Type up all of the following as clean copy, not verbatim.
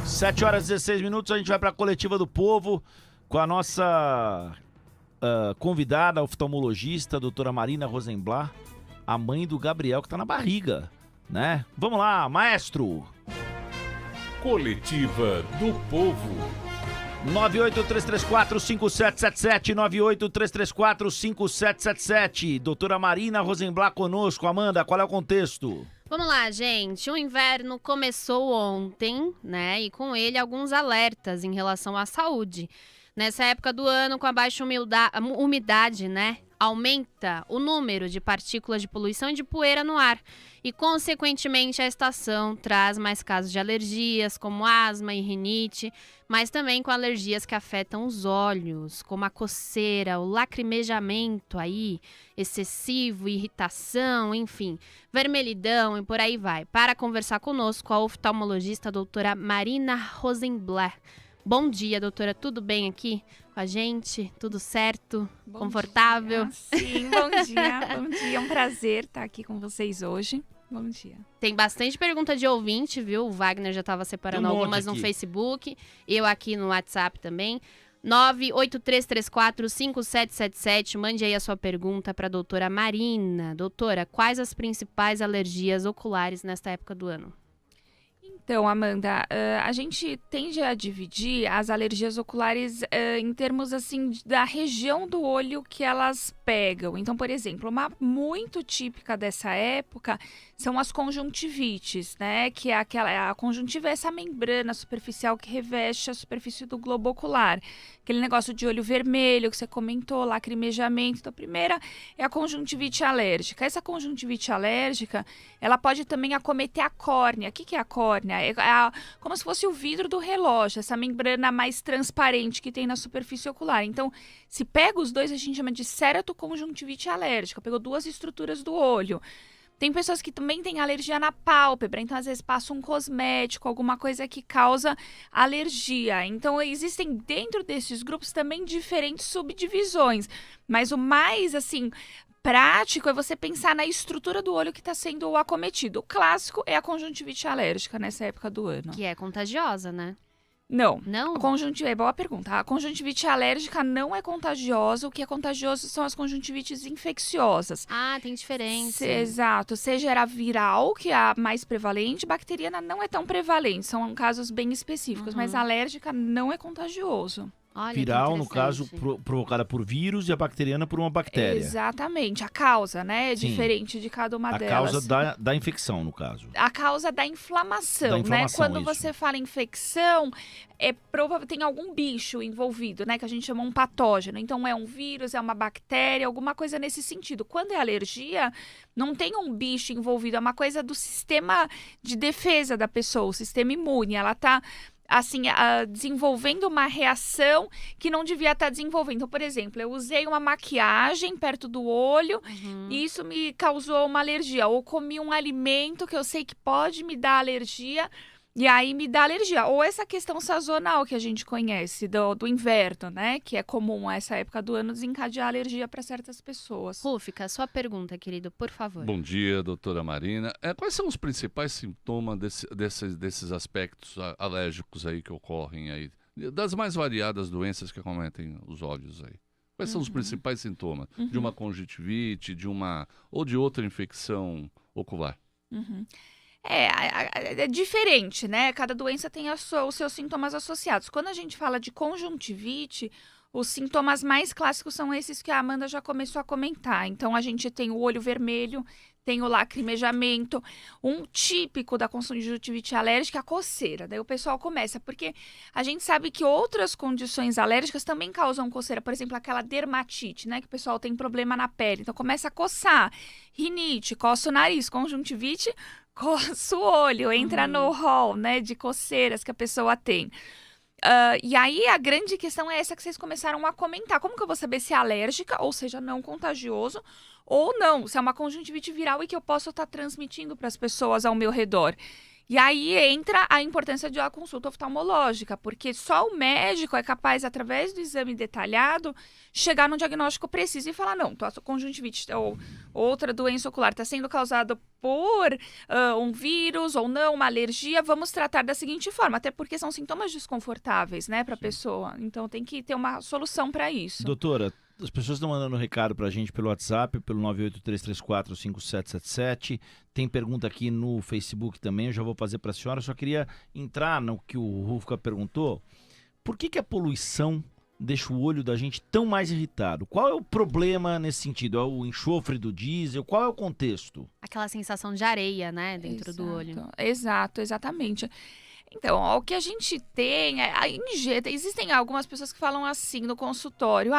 7h16, a gente vai para a coletiva do povo com a nossa convidada, a oftalmologista, a doutora Marina Rosenblatt, a mãe do Gabriel que tá na barriga, né? Vamos lá, maestro! Coletiva do povo. 983345777, 983345777. Doutora Marina Rosenblatt conosco. Amanda, qual é o contexto? Vamos lá, gente. O inverno começou ontem, né? E com ele alguns alertas em relação à saúde. Nessa época do ano, com a baixa umidade, né? Aumenta o número de partículas de poluição e de poeira no ar. E, consequentemente, a estação traz mais casos de alergias, como asma e rinite, mas também com alergias que afetam os olhos, como a coceira, o lacrimejamento aí, excessivo, irritação, enfim, vermelhidão e por aí vai. Para conversar conosco, a oftalmologista a doutora Marina Rosenblatt. Bom dia, doutora. Tudo bem aqui com a gente? Tudo certo? Bom confortável? Dia. Sim, bom dia. Bom dia. É um prazer estar aqui com vocês hoje. Bom dia. Tem bastante pergunta de ouvinte, viu? O Wagner já estava separando algumas no Facebook. Eu aqui no WhatsApp também. 983345777. Mande aí a sua pergunta para a doutora Marina. Doutora, quais as principais alergias oculares nesta época do ano? Então, Amanda, a gente tende a dividir as alergias oculares em termos, assim, da região do olho que elas pegam. Então, por exemplo, uma muito típica dessa época são as conjuntivites, né? Que é a conjuntiva é essa membrana superficial que reveste a superfície do globo ocular. Aquele negócio de olho vermelho que você comentou, lacrimejamento. Então, a primeira é a conjuntivite alérgica. Essa conjuntivite alérgica, ela pode também acometer a córnea. O que é a córnea? É como se fosse o vidro do relógio, essa membrana mais transparente que tem na superfície ocular. Então, se pega os dois, a gente chama de ceratoconjuntivite alérgica. Pegou duas estruturas do olho. Tem pessoas que também têm alergia na pálpebra, então às vezes passa um cosmético, alguma coisa que causa alergia. Então existem dentro desses grupos também diferentes subdivisões, mas o mais assim prático é você pensar na estrutura do olho que está sendo acometido. O clássico é a conjuntivite alérgica nessa época do ano. Que é contagiosa, né? Não. Não? É boa pergunta. A conjuntivite alérgica não é contagiosa. O que é contagioso são as conjuntivites infecciosas. Ah, tem diferença. Exato. Seja era viral, que é a mais prevalente, bacteriana não é tão prevalente. São casos bem específicos, mas alérgica não é contagioso. Olha, viral, no caso, provocada por vírus, e a bacteriana por uma bactéria. Exatamente. A causa, né? É diferente de cada uma delas. A causa da infecção, no caso. A causa da inflamação, né? Quando você fala infecção, tem algum bicho envolvido, né? Que a gente chama um patógeno. Então, é um vírus, é uma bactéria, alguma coisa nesse sentido. Quando é alergia, não tem um bicho envolvido. É uma coisa do sistema de defesa da pessoa, o sistema imune. Ela está assim, desenvolvendo uma reação que não devia estar desenvolvendo. Então, por exemplo, eu usei uma maquiagem perto do olho e isso me causou uma alergia. Ou comi um alimento que eu sei que pode me dar alergia e aí me dá alergia. Ou essa questão sazonal que a gente conhece do inverno, né? Que é comum essa época do ano desencadear alergia para certas pessoas. Rúfica, sua pergunta, querido, por favor. Bom dia, doutora Marina. Quais são os principais sintomas desses aspectos alérgicos aí que ocorrem aí? Das mais variadas doenças que acometem os olhos aí. Quais são os principais sintomas de uma conjuntivite, ou de outra infecção ocular? É diferente, né? Cada doença tem os seus sintomas associados. Quando a gente fala de conjuntivite, os sintomas mais clássicos são esses que a Amanda já começou a comentar. Então, a gente tem o olho vermelho, tem o lacrimejamento. Um típico da conjuntivite alérgica é a coceira. Daí o pessoal começa, porque a gente sabe que outras condições alérgicas também causam coceira. Por exemplo, aquela dermatite, né? Que o pessoal tem problema na pele. Então, começa a coçar. Rinite, coça o nariz. Conjuntivite, coça o olho. Entra no hall, né? De coceiras que a pessoa tem. E aí, a grande questão é essa que vocês começaram a comentar. Como que eu vou saber se é alérgica, ou seja, não contagioso, ou não, se é uma conjuntivite viral e que eu posso estar transmitindo para as pessoas ao meu redor? E aí entra a importância de uma consulta oftalmológica, porque só o médico é capaz, através do exame detalhado, chegar no diagnóstico preciso e falar, não, tua conjuntivite ou outra doença ocular está sendo causada por um vírus ou não, uma alergia, vamos tratar da seguinte forma, até porque são sintomas desconfortáveis, né, para a pessoa. Então tem que ter uma solução para isso. Doutora, as pessoas estão mandando recado pra gente pelo WhatsApp, pelo 983345777. Tem pergunta aqui no Facebook também, eu já vou fazer pra senhora. Eu só queria entrar no que o Rufka perguntou. Por que a poluição deixa o olho da gente tão mais irritado? Qual é o problema nesse sentido? É o enxofre do diesel? Qual é o contexto? Aquela sensação de areia, né, dentro do olho. Exato, exatamente. Então, o que a gente tem existem algumas pessoas que falam assim no consultório,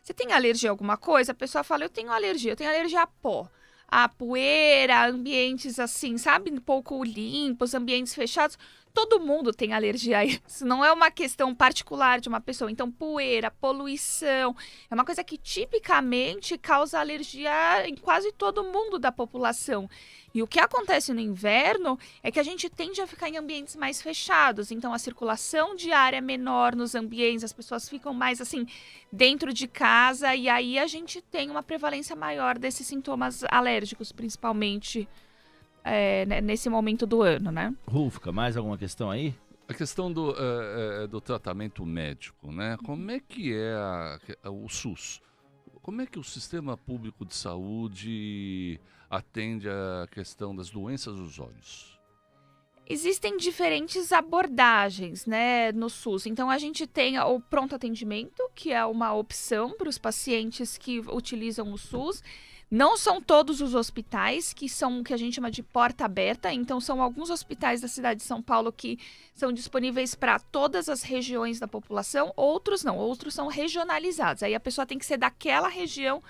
você tem alergia a alguma coisa? A pessoa fala, eu tenho alergia a pó, a poeira, ambientes assim, sabe, um pouco limpos, ambientes fechados. Todo mundo tem alergia a isso, não é uma questão particular de uma pessoa. Então, poeira, poluição, é uma coisa que tipicamente causa alergia em quase todo mundo da população. E o que acontece no inverno é que a gente tende a ficar em ambientes mais fechados. Então, a circulação de ar é menor nos ambientes, as pessoas ficam mais assim dentro de casa e aí a gente tem uma prevalência maior desses sintomas alérgicos, principalmente nesse momento do ano, né? Rufka, mais alguma questão aí? A questão do tratamento médico, né? Como é que é o SUS? Como é que o Sistema Público de Saúde atende a questão das doenças dos olhos? Existem diferentes abordagens, né, no SUS. Então, a gente tem o pronto atendimento, que é uma opção para os pacientes que utilizam o SUS. Não são todos os hospitais que são o que a gente chama de porta aberta. Então, são alguns hospitais da cidade de São Paulo que são disponíveis para todas as regiões da população. Outros não, outros são regionalizados. Aí a pessoa tem que ser daquela região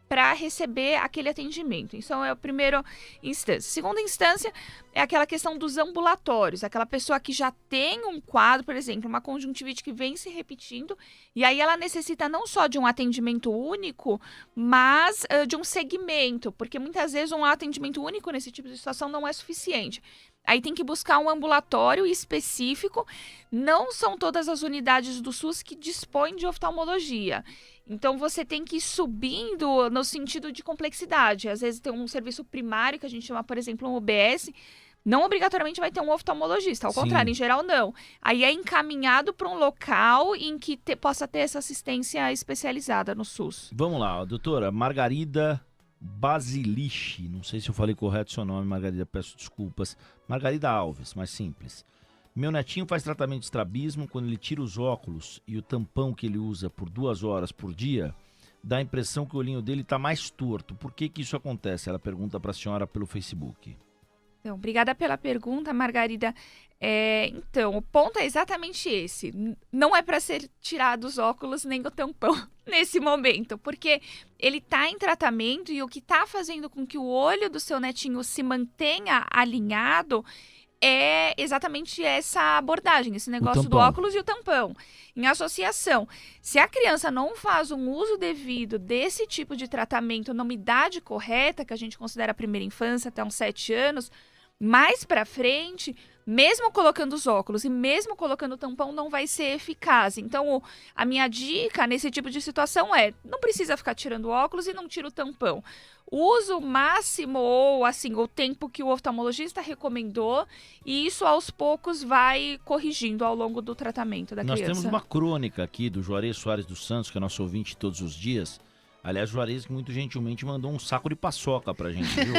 para receber aquele atendimento. Então, é a primeira instância. Segunda instância é aquela questão dos ambulatórios. Aquela pessoa que já tem um quadro, por exemplo, uma conjuntivite que vem se repetindo, e aí ela necessita não só de um atendimento único, mas de um segmento, porque muitas vezes um atendimento único nesse tipo de situação não é suficiente. Aí tem que buscar um ambulatório específico. Não são todas as unidades do SUS que dispõem de oftalmologia. Então, você tem que ir subindo no sentido de complexidade. Às vezes tem um serviço primário, que a gente chama, por exemplo, um UBS, não obrigatoriamente vai ter um oftalmologista, ao contrário, em geral não. Aí é encaminhado para um local em que possa ter essa assistência especializada no SUS. Vamos lá, doutora Margarida Basiliche, não sei se eu falei correto seu nome, Margarida, peço desculpas. Margarida Alves, mais simples. Meu netinho faz tratamento de estrabismo. Quando ele tira os óculos e o tampão que ele usa por 2 horas por dia, dá a impressão que o olhinho dele está mais torto. Por que isso acontece? Ela pergunta para a senhora pelo Facebook. Então, obrigada pela pergunta, Margarida. Então, o ponto é exatamente esse. Não é para ser tirado os óculos nem o tampão nesse momento, porque ele está em tratamento e o que está fazendo com que o olho do seu netinho se mantenha alinhado é exatamente essa abordagem, esse negócio do óculos e o tampão, em associação. Se a criança não faz um uso devido desse tipo de tratamento numa idade correta, que a gente considera a primeira infância, até uns 7 anos, mais para frente, mesmo colocando os óculos e mesmo colocando o tampão, não vai ser eficaz. Então, a minha dica nesse tipo de situação não precisa ficar tirando o óculos e não tira o tampão. Uso máximo ou assim, o tempo que o oftalmologista recomendou, e isso aos poucos vai corrigindo ao longo do tratamento da criança. Nós temos uma crônica aqui do Juarez Soares dos Santos, que é nosso ouvinte todos os dias. Aliás, o Juarez que muito gentilmente mandou um saco de paçoca pra gente, viu?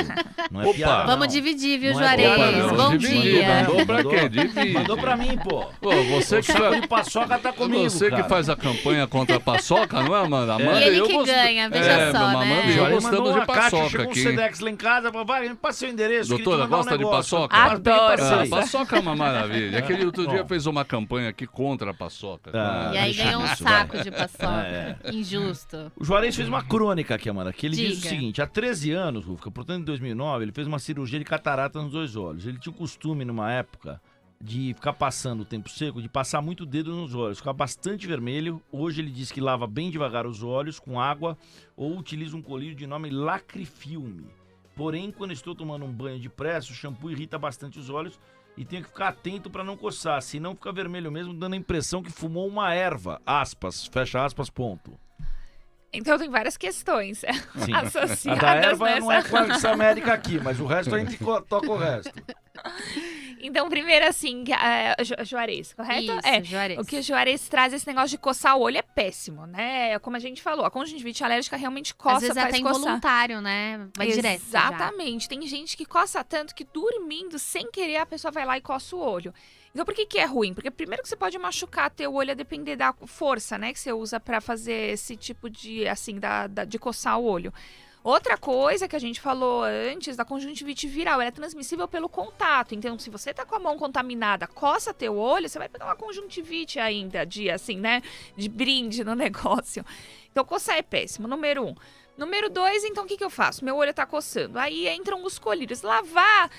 Não é piada, Vamos não. dividir, viu, Não Juarez? piada, Bom Dividir, dia. Mandou pra quê? Divide. Mandou pra mim, pô. Você O saco de paçoca tá comigo, Você cara. que faz a campanha contra a paçoca, não é, Amanda? Amanda E ele eu que ganha, veja só, Amanda né? e eu Juarez mandou gostamos de uma caixa, paçoca chegou um aqui. Sedex lá em casa, falou, vai, me passa seu endereço. Doutora, queria te mandar gosta de negócio. paçoca? Adoro. Passei. Paçoca é uma maravilha. Aquele outro dia Bom. fez uma campanha aqui contra a paçoca. Ah, E aí deixa ganhou um isso, saco vai. de paçoca. É. Injusto. O Juarez fez uma crônica aqui, Amanda, que ele diz o Diga. seguinte: há 13 anos, Rufka, portanto em 2009, ele fez uma cirurgia de catarata nos 2 olhos. Ele tinha o costume, numa época, de ficar passando o tempo seco, de passar muito dedo nos olhos, ficar bastante vermelho. Hoje ele diz que lava bem devagar os olhos com água ou utiliza um colírio de nome Lacrifilme. Porém, quando estou tomando um banho de pressa, o shampoo irrita bastante os olhos e tem que ficar atento para não coçar, senão fica vermelho mesmo, dando a impressão que fumou uma erva, aspas, fecha aspas, ponto. Então tem várias questões Sim. associadas A da erva nessa. não é com essa América aqui, mas o resto a gente toca o resto. Então, primeiro assim, Juarez, correto? Isso, Juarez. O que o Juarez traz, esse negócio de coçar o olho é péssimo, né? Como a gente falou, a conjuntivite alérgica realmente coça, Às vezes faz até coçar. involuntário, né? Vai direto. já. Exatamente. Tem gente que coça tanto que dormindo, sem querer, a pessoa vai lá e coça o olho. Então, por que é ruim? Porque primeiro que você pode machucar teu olho a depender da força, né? Que você usa pra fazer esse tipo de, assim, de coçar o olho. Outra coisa que a gente falou antes, da conjuntivite viral, ela é transmissível pelo contato. Então, se você tá com a mão contaminada, coça teu olho, você vai pegar uma conjuntivite ainda, assim, né? De brinde no negócio. Então, coçar é péssimo, número 1. Número 2, então, o que eu faço? Meu olho tá coçando. Aí entram os colírios. Lavar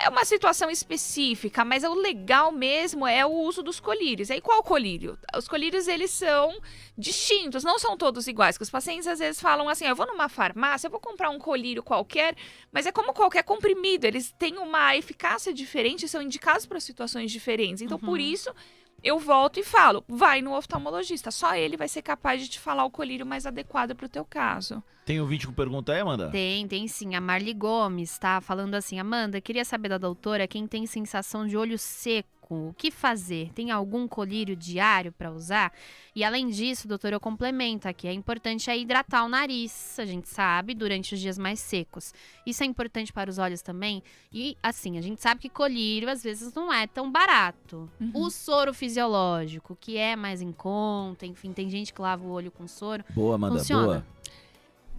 é uma situação específica, mas o legal mesmo é o uso dos colírios. Aí, qual colírio? Os colírios, eles são distintos, não são todos iguais. Que os pacientes, às vezes, falam assim, eu vou numa farmácia, eu vou comprar um colírio qualquer, mas é como qualquer comprimido. Eles têm uma eficácia diferente, são indicados para situações diferentes. Então, por isso, eu volto e falo, vai no oftalmologista. Só ele vai ser capaz de te falar o colírio mais adequado para o teu caso. Tem ouvinte com pergunta aí, Amanda? Tem sim. A Marli Gomes tá falando assim, Amanda, queria saber da doutora quem tem sensação de olho seco, o que fazer? Tem algum colírio diário para usar? E além disso, doutora, eu complemento aqui, é importante hidratar o nariz, a gente sabe, durante os dias mais secos. Isso é importante para os olhos também? E assim, a gente sabe que colírio às vezes não é tão barato. O soro fisiológico, que é mais em conta, enfim, tem gente que lava o olho com soro. Boa, Amanda, Funciona? boa.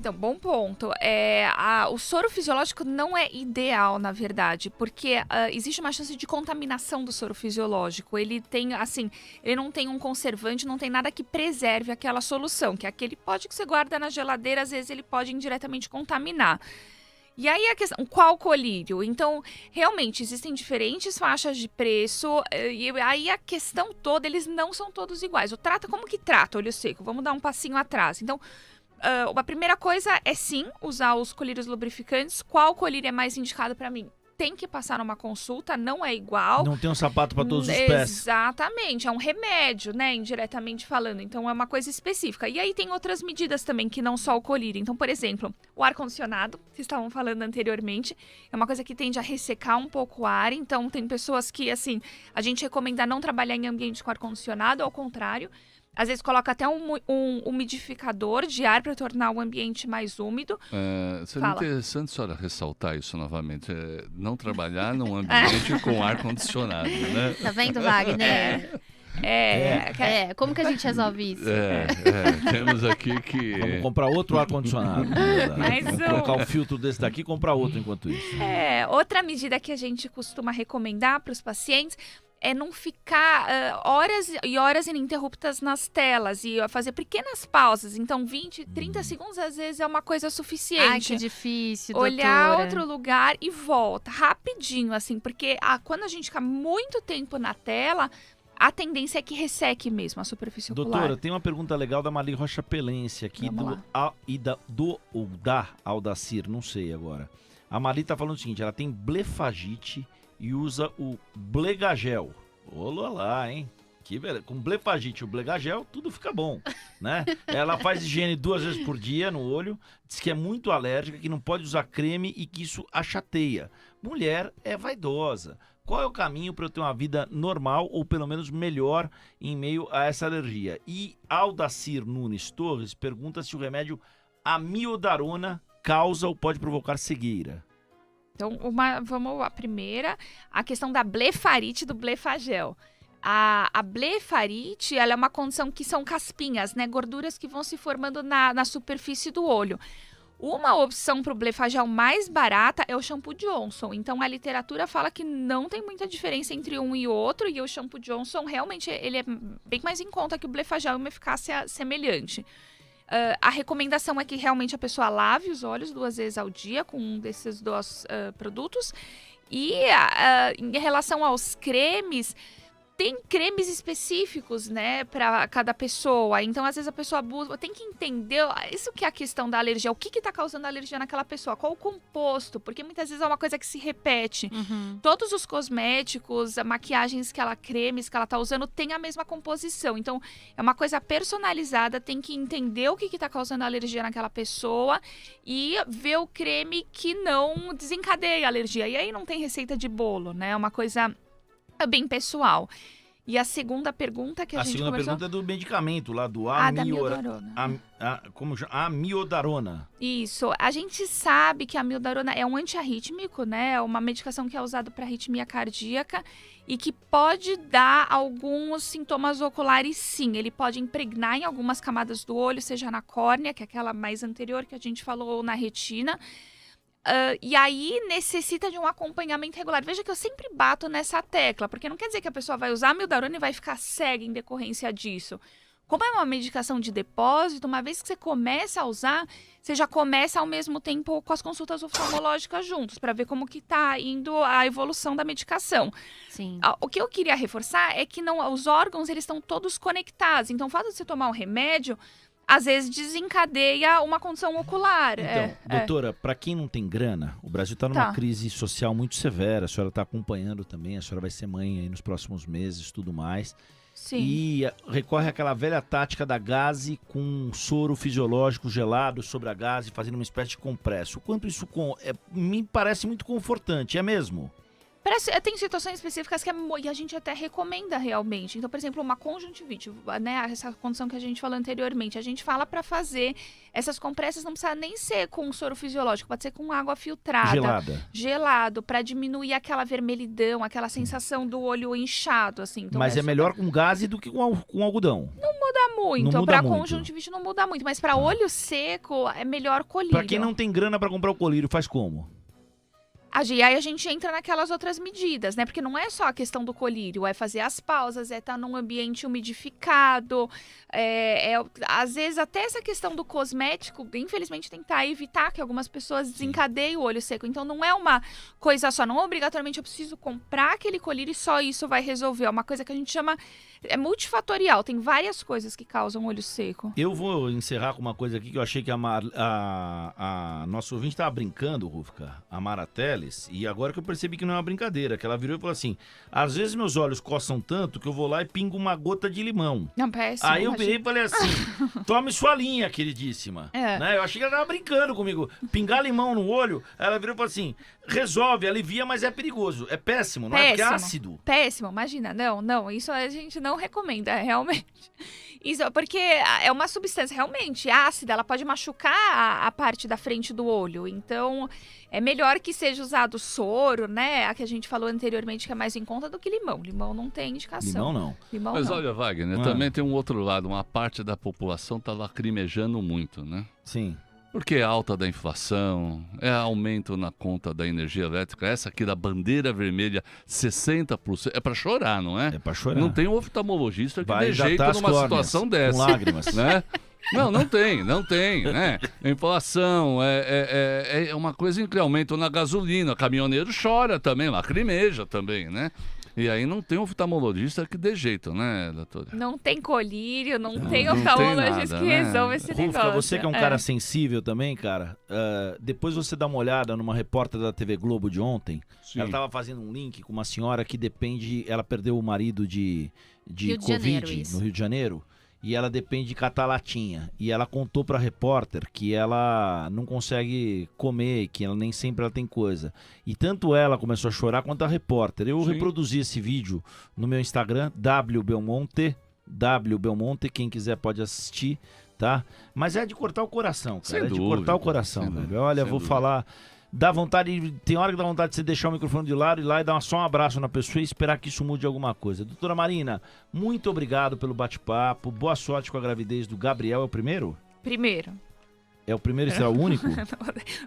Então, bom ponto. O soro fisiológico não é ideal, na verdade, porque existe uma chance de contaminação do soro fisiológico. Ele tem, assim, ele não tem um conservante, não tem nada que preserve aquela solução, que é aquele pote que você guarda na geladeira, às vezes ele pode indiretamente contaminar. E aí a questão, qual colírio? Então, realmente, existem diferentes faixas de preço, e aí a questão toda, eles não são todos iguais. Como que trata olho seco? Vamos dar um passinho atrás. Então, a primeira coisa é sim usar os colírios lubrificantes. Qual colírio é mais indicado para mim? Tem que passar numa consulta, não é igual. Não tem um sapato para todos os pés. Exatamente, é um remédio, né, indiretamente falando. Então é uma coisa específica. E aí tem outras medidas também que não só o colírio. Então, por exemplo, o ar-condicionado, que estavam falando anteriormente, é uma coisa que tende a ressecar um pouco o ar. Então tem pessoas que, assim, a gente recomenda não trabalhar em ambiente com ar-condicionado, ao contrário. Às vezes coloca até um umidificador de ar para tornar o ambiente mais úmido. Seria interessante a senhora ressaltar isso novamente. Não trabalhar num ambiente com ar-condicionado, né? Tá vendo, Wagner? Como que a gente resolve isso? Temos aqui que... Vamos comprar outro ar-condicionado. Vamos colocar o filtro desse daqui e comprar outro enquanto isso. Outra medida que a gente costuma recomendar para os pacientes é não ficar horas e horas ininterruptas nas telas e fazer pequenas pausas. Então, 20, 30 segundos, às vezes, é uma coisa suficiente. Ai, que difícil, doutora. Olhar outro lugar e volta, rapidinho, assim. Porque quando a gente fica muito tempo na tela, a tendência é que resseque mesmo a superfície ocular. Doutora, tem uma pergunta legal da Marli Rocha Pelense aqui, da Aldacir, não sei agora. A Marli tá falando o seguinte, ela tem blefagite e usa o Blegagel. Olá lá, hein? Com blefagite e o Blegagel, tudo fica bom, né? Ela faz higiene 2 vezes por dia no olho, diz que é muito alérgica, que não pode usar creme e que isso a chateia. Mulher é vaidosa. Qual é o caminho para eu ter uma vida normal ou pelo menos melhor em meio a essa alergia? E Aldacir Nunes Torres pergunta se o remédio amiodarona causa ou pode provocar cegueira. Então, vamos à primeira, a questão da blefarite do Blefagel. A blefarite, ela é uma condição que são caspinhas, né, gorduras que vão se formando na superfície do olho. Uma opção para o Blefagel mais barata é o shampoo Johnson. Então, a literatura fala que não tem muita diferença entre um e outro, e o shampoo Johnson realmente ele é bem mais em conta que o Blefagel, uma eficácia semelhante. A recomendação é que realmente a pessoa lave os olhos 2 vezes ao dia com um desses 2 produtos. E em relação aos cremes, tem cremes específicos, né, para cada pessoa. Então, às vezes, a pessoa tem que entender isso que é a questão da alergia. O que está causando a alergia naquela pessoa? Qual o composto? Porque muitas vezes é uma coisa que se repete. Todos os cosméticos, maquiagens cremes que ela está usando, tem a mesma composição. Então, é uma coisa personalizada. Tem que entender o que está causando a alergia naquela pessoa e ver o creme que não desencadeia a alergia. E aí não tem receita de bolo, né? É uma coisa bem pessoal. E a segunda pergunta que a gente segunda conversou... pergunta é do medicamento lá, do da amiodarona. amiodarona. Isso. A gente sabe que a amiodarona é um antiarrítmico, né? É uma medicação que é usada para arritmia cardíaca e que pode dar alguns sintomas oculares, sim. Ele pode impregnar em algumas camadas do olho, seja na córnea, que é aquela mais anterior que a gente falou, ou na retina. E aí necessita de um acompanhamento regular. Veja que eu sempre bato nessa tecla, porque não quer dizer que a pessoa vai usar a amiodarona e vai ficar cega em decorrência disso. Como é uma medicação de depósito, uma vez que você começa a usar, você já começa ao mesmo tempo com as consultas oftalmológicas juntos, para ver como que está indo a evolução da medicação. Sim. O que eu queria reforçar é que os órgãos eles estão todos conectados. Então, o fato de você tomar um remédio, às vezes desencadeia uma condição ocular. Então, doutora, para quem não tem grana, o Brasil está numa crise social muito severa, a senhora está acompanhando também, a senhora vai ser mãe aí nos próximos meses, tudo mais. Sim. E recorre àquela velha tática da gaze com um soro fisiológico gelado sobre a gaze, fazendo uma espécie de compresso. O quanto isso me parece muito confortante, é mesmo? Tem situações específicas que a gente até recomenda realmente. Então, por exemplo, uma conjuntivite, né? Essa condição que a gente falou anteriormente. A gente fala para fazer essas compressas, não precisa nem ser com soro fisiológico, pode ser com água filtrada. Gelado, para diminuir aquela vermelhidão, aquela sensação do olho inchado, assim. Então, mas é melhor com gaze do que com algodão? Não muda muito. Para conjuntivite não muda muito, mas para olho seco é melhor colírio. Para quem não tem grana para comprar o colírio, faz como? Aí a gente entra naquelas outras medidas, né? Porque não é só a questão do colírio, é fazer as pausas, é estar num ambiente umidificado, às vezes até essa questão do cosmético, infelizmente tentar evitar que algumas pessoas desencadeiem o olho seco. Então não é uma coisa só, não obrigatoriamente eu preciso comprar aquele colírio e só isso vai resolver. É uma coisa que a gente chama, é multifatorial, tem várias coisas que causam olho seco. Eu vou encerrar com uma coisa aqui que eu achei que a nossa ouvinte estava brincando, Rufka, a Mara Teles, e agora que eu percebi que não é uma brincadeira, que ela virou e falou assim, às vezes meus olhos coçam tanto que eu vou lá e pingo uma gota de limão. Não, péssimo. Aí eu virei e falei assim, tome sua linha, queridíssima. Né? Eu achei que ela estava brincando comigo. Pingar limão no olho, ela virou e falou assim, resolve, alivia, mas é perigoso. É péssimo, não é? Porque é ácido. Péssimo, imagina. Não, isso a gente não recomenda, realmente. Isso, porque é uma substância realmente ácida, ela pode machucar a parte da frente do olho. Então, é melhor que seja usado soro, né? A que a gente falou anteriormente, que é mais em conta do que limão. Limão não tem indicação. Limão não. Mas olha, Wagner, também tem um outro lado. Uma parte da população está lacrimejando muito, né? Sim. Porque é alta da inflação, é aumento na conta da energia elétrica, essa aqui da bandeira vermelha, 60%. É para chorar, não é? É para chorar. Não tem um oftalmologista que dê jeito as numa situação dessa. Com lágrimas. Né? Não tem, né? A inflação é uma coisa incrível. Aumento na gasolina, caminhoneiro chora também, lacrimeja também, né? E aí não tem oftalmologista que dê jeito, né, doutora? Não tem colírio, não tem oftalmologista que resolve esse negócio. Você que é um cara sensível também, cara, depois você dá uma olhada numa repórter da TV Globo de ontem. Sim. Ela tava fazendo um link com uma senhora que ela perdeu o marido de Covid no Rio de Janeiro. E ela depende de catar latinha. E ela contou pra repórter que ela não consegue comer, que ela nem sempre ela tem coisa. E tanto ela começou a chorar quanto a repórter. Eu reproduzi esse vídeo no meu Instagram, WBelmonte, quem quiser pode assistir, tá? Mas é de cortar o coração, cara. De cortar o coração, velho. Olha, vou falar... Dá vontade, tem hora que dá vontade de você deixar o microfone de lado, ir lá e dar só um abraço na pessoa e esperar que isso mude alguma coisa. Doutora Marina, muito obrigado pelo bate-papo. Boa sorte com a gravidez do Gabriel. É o primeiro? Primeiro. É o primeiro e será o único?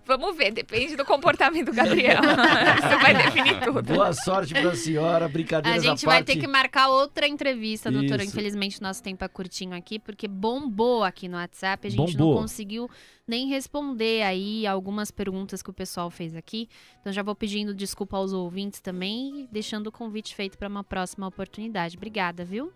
Vamos ver, depende do comportamento do Gabriel. Isso vai definir tudo. Boa sorte pra senhora, A brincadeiras à gente vai parte. ter que marcar outra entrevista, doutora. Isso. Infelizmente, nosso tempo é curtinho aqui, porque bombou aqui no WhatsApp. A gente Bombou. não conseguiu nem responder aí algumas perguntas que o pessoal fez aqui. Então, já vou pedindo desculpa aos ouvintes também e deixando o convite feito para uma próxima oportunidade. Obrigada, viu?